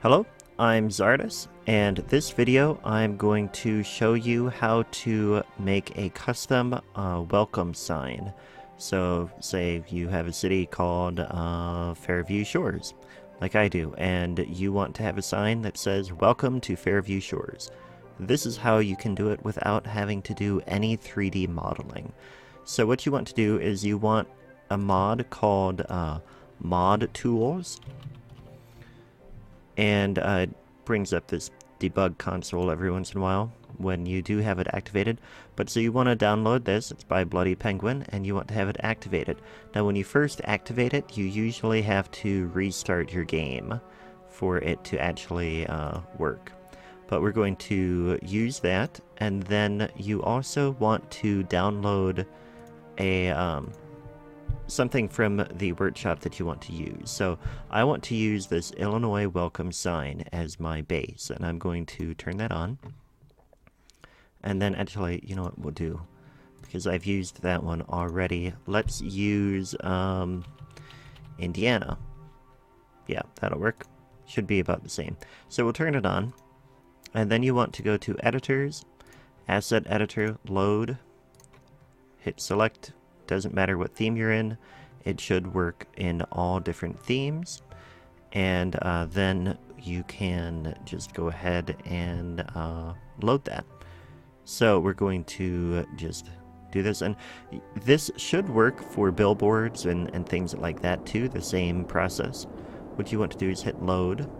Hello, I'm Zardus, and this video I'm going to show you how to make a custom welcome sign. So say you have a city called Fairview Shores, like I do, and you want to have a sign that says welcome to Fairview Shores. This is how you can do it without having to do any 3D modeling. So what you want to do is you want a mod called mod tools, and it brings up this debug console every once in a while when you do have it activated. But so you want to download this, it's by Bloody Penguin, and you want to have it activated. Now when you first activate it, you usually have to restart your game for it to actually work. But we're going to use that, and then you also want to download a something from the workshop that you want to use. So I want to use this Illinois welcome sign as my base, and I'm going to turn that on. And then actually, you know what we'll do? Because I've used that one already, let's use Indiana. Yeah, that'll work. Should be about the same. So we'll turn it on, and then you want to go to Editors, Asset Editor, Load, hit Select. Doesn't matter what theme you're in, it should work in all different themes, and then you can just go ahead and load that. So we're going to just do this, and this should work for billboards and things like that too, the same process. What you want to do is hit load,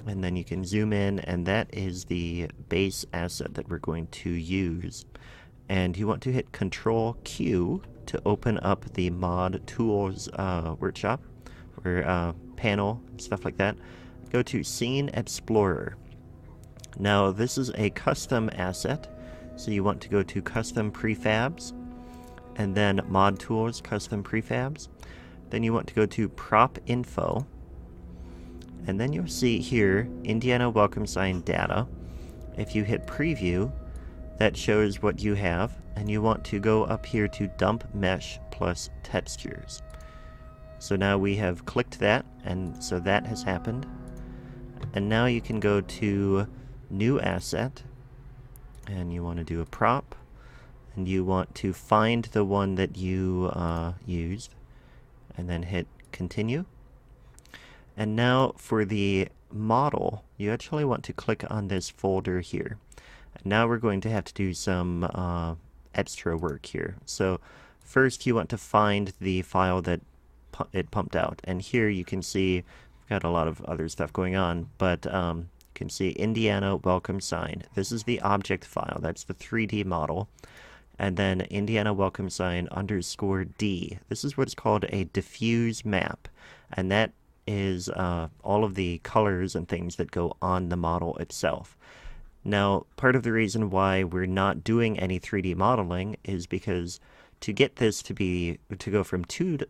and then you can zoom in, and that is the base asset that we're going to use. And you want to hit Control Q to open up the mod tools workshop or panel, stuff like that. Go to Scene Explorer. Now this is a custom asset, so you want to go to Custom Prefabs, and then Mod Tools, Custom Prefabs. Then you want to go to Prop Info, and then you'll see here Indiana Welcome Sign Data. If you hit Preview, that shows what you have, and you want to go up here to Dump Mesh plus Textures. So now we have clicked that, and so that has happened. And now you can go to New Asset, and you want to do a prop, and you want to find the one that you used, and then hit Continue. And now for the model, you actually want to click on this folder here. Now we're going to have to do some extra work here. So first you want to find the file that it pumped out, and here you can see we've got a lot of other stuff going on, but you can see Indiana welcome sign. This is the object file, that's the 3D model, and then Indiana welcome sign _D. This is what's called a diffuse map, and that is all of the colors and things that go on the model itself. Now, part of the reason why we're not doing any 3D modeling is because to get this to go from 2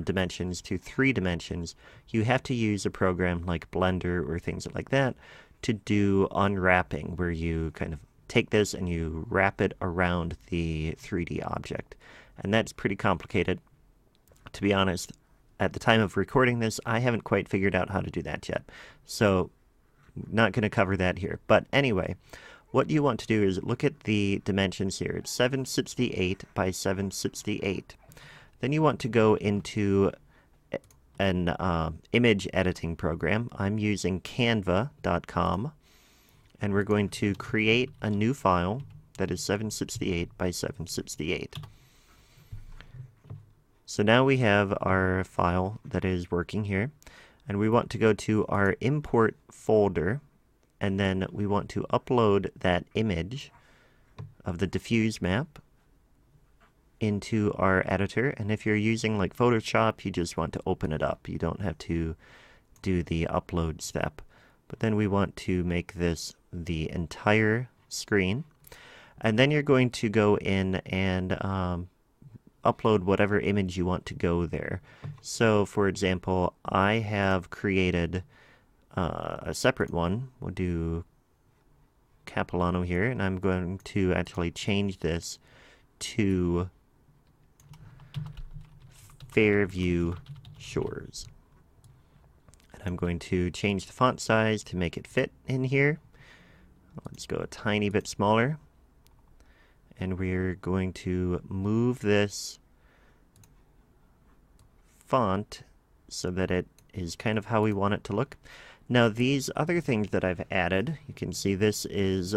dimensions to 3 dimensions, you have to use a program like Blender or things like that to do unwrapping, where you kind of take this and you wrap it around the 3D object. And that's pretty complicated. To be honest, at the time of recording this, I haven't quite figured out how to do that yet. So not going to cover that here. But anyway, what you want to do is look at the dimensions here. It's 768 by 768. Then you want to go into an image editing program. I'm using canva.com, and we're going to create a new file that is 768 by 768. So now we have our file that is working here. And we want to go to our import folder, and then we want to upload that image of the diffuse map into our editor. And if you're using like Photoshop, you just want to open it up. You don't have to do the upload step. But then we want to make this the entire screen. And then you're going to go in and upload whatever image you want to go there. So for example, I have created a separate one. We'll do Capilano here, and I'm going to actually change this to Fairview Shores. And I'm going to change the font size to make it fit in here. Let's go a tiny bit smaller. And we're going to move this font so that it is kind of how we want it to look. Now these other things that I've added, you can see this is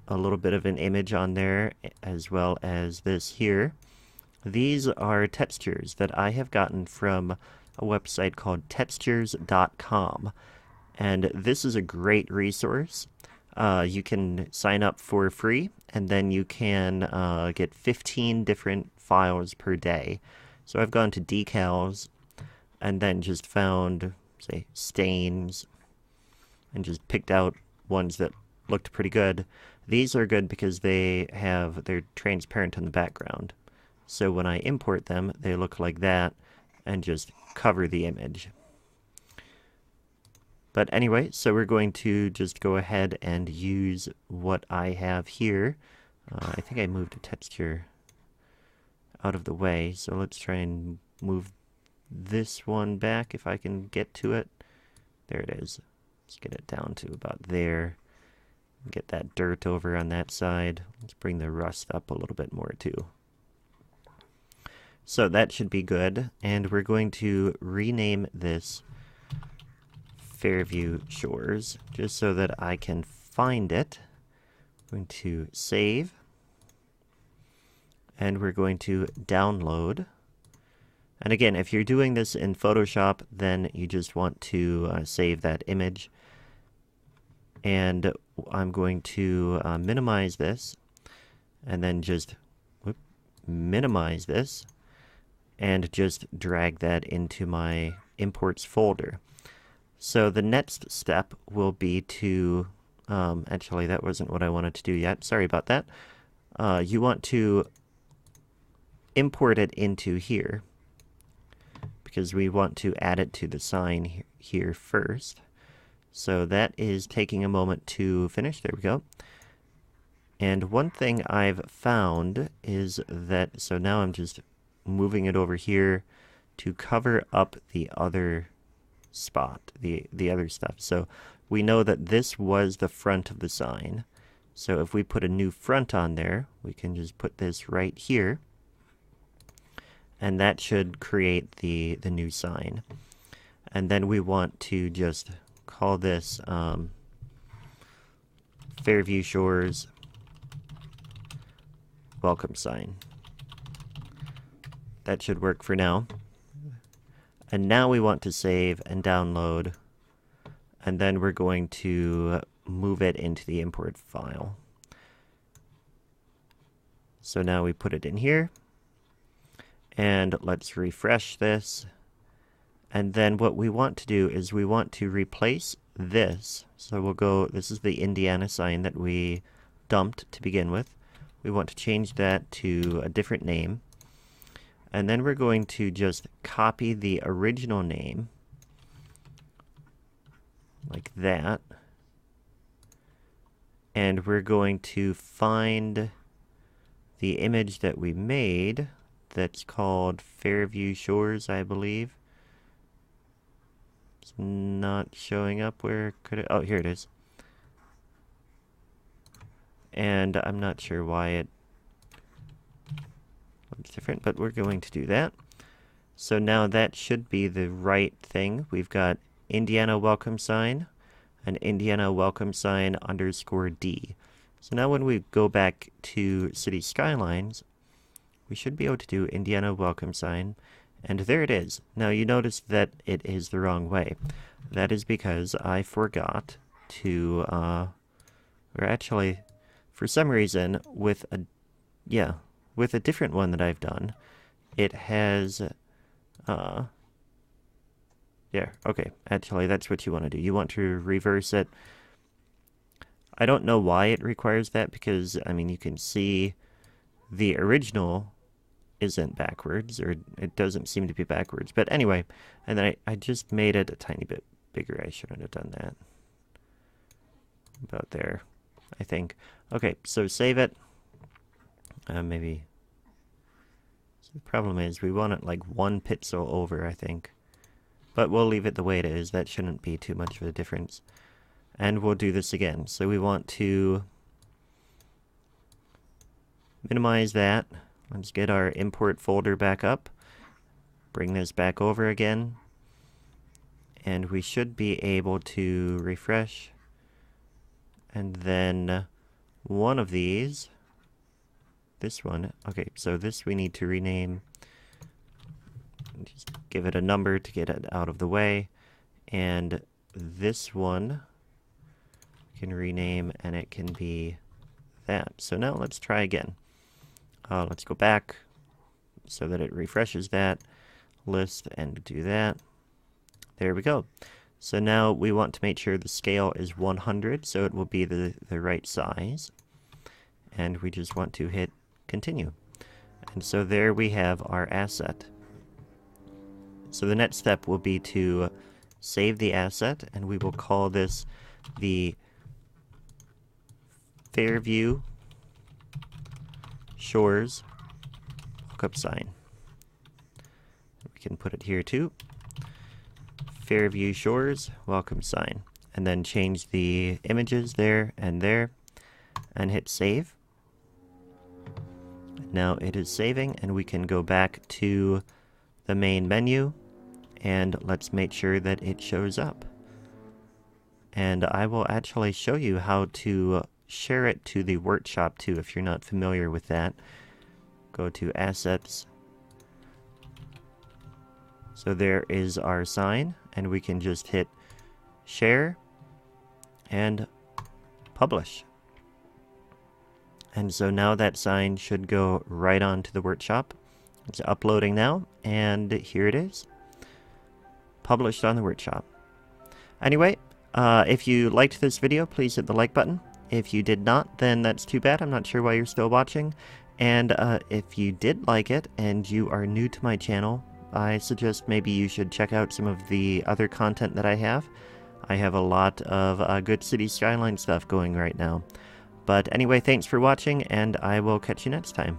a little bit of an image on there, as well as this here. These are textures that I have gotten from a website called textures.com, and this is a great resource. You can sign up for free, and then you can get 15 different files per day. So I've gone to decals, and then just found, say, stains, and just picked out ones that looked pretty good. These are good because they're transparent in the background. So when I import them, they look like that, and just cover the image. But anyway, so we're going to just go ahead and use what I have here. I think I moved a texture out of the way, so let's try and move this one back if I can get to it. There it is. Let's get it down to about there. Get that dirt over on that side. Let's bring the rust up a little bit more too. So that should be good, and we're going to rename this Fairview Shores, just so that I can find it. I'm going to save, and we're going to download. And again, if you're doing this in Photoshop, then you just want to save that image. And I'm going to minimize this, and then just minimize this, and just drag that into my imports folder. So the next step will be to, actually that wasn't what I wanted to do yet, sorry about that. You want to import it into here, because we want to add it to the sign here first. So that is taking a moment to finish. There we go. And one thing I've found is that, so now I'm just moving it over here to cover up the other spot, the other stuff. So we know that this was the front of the sign. So if we put a new front on there, we can just put this right here, and that should create the new sign. And then we want to just call this Fairview Shores welcome sign. That should work for now. And now we want to save and download, and then we're going to move it into the import file. So now we put it in here, and let's refresh this. And then what we want to do is we want to replace this. So we'll go, this is the Indiana sign that we dumped to begin with. We want to change that to a different name. And then we're going to just copy the original name, like that. And we're going to find the image that we made that's called Fairview Shores, I believe. It's not showing up. Where could it? Oh, here it is. And I'm not sure why it looks different, but we're going to do that. So now that should be the right thing. We've got Indiana welcome sign and Indiana welcome sign _D. So now when we go back to City Skylines, we should be able to do Indiana welcome sign, and there it is. Now you notice that it is the wrong way. That is because I forgot to, or actually, for some reason, with a different one that I've done, it has, yeah, okay, actually that's what you want to do. You want to reverse it. I don't know why it requires that, because, I mean, you can see the original isn't backwards, or it doesn't seem to be backwards. But anyway, and then I just made it a tiny bit bigger. I shouldn't have done that. About there, I think. Okay, so save it. Maybe. So the problem is we want it like 1 pixel over, I think. but we'll leave it the way it is. That shouldn't be too much of a difference. And we'll do this again. So we want to minimize that. Let's get our import folder back up. Bring this back over again. And we should be able to refresh. And then one of these, this one, okay, so this we need to rename. Just give it a number to get it out of the way. And this one can rename, and it can be that. So now let's try again. Let's go back so that it refreshes that list and do that. There we go. So now we want to make sure the scale is 100, so it will be the right size. And we just want to hit continue. And so there we have our asset. So the next step will be to save the asset, and we will call this the Fairview Shores hookup sign. We can put it here too. Fairview Shores welcome sign. And then change the images there, and hit save. Now it is saving, and we can go back to the main menu, and let's make sure that it shows up. And I will actually show you how to share it to the workshop too, if you're not familiar with that. Go to Assets. So there is our sign, and we can just hit share and publish. And so now that sign should go right onto the workshop. It's uploading now, and here it is. Published on the workshop. Anyway, if you liked this video, please hit the like button. If you did not, then that's too bad. I'm not sure why you're still watching. And if you did like it and you are new to my channel, I suggest maybe you should check out some of the other content that I have. I have a lot of good City Skyline stuff going right now. But anyway, thanks for watching, and I will catch you next time.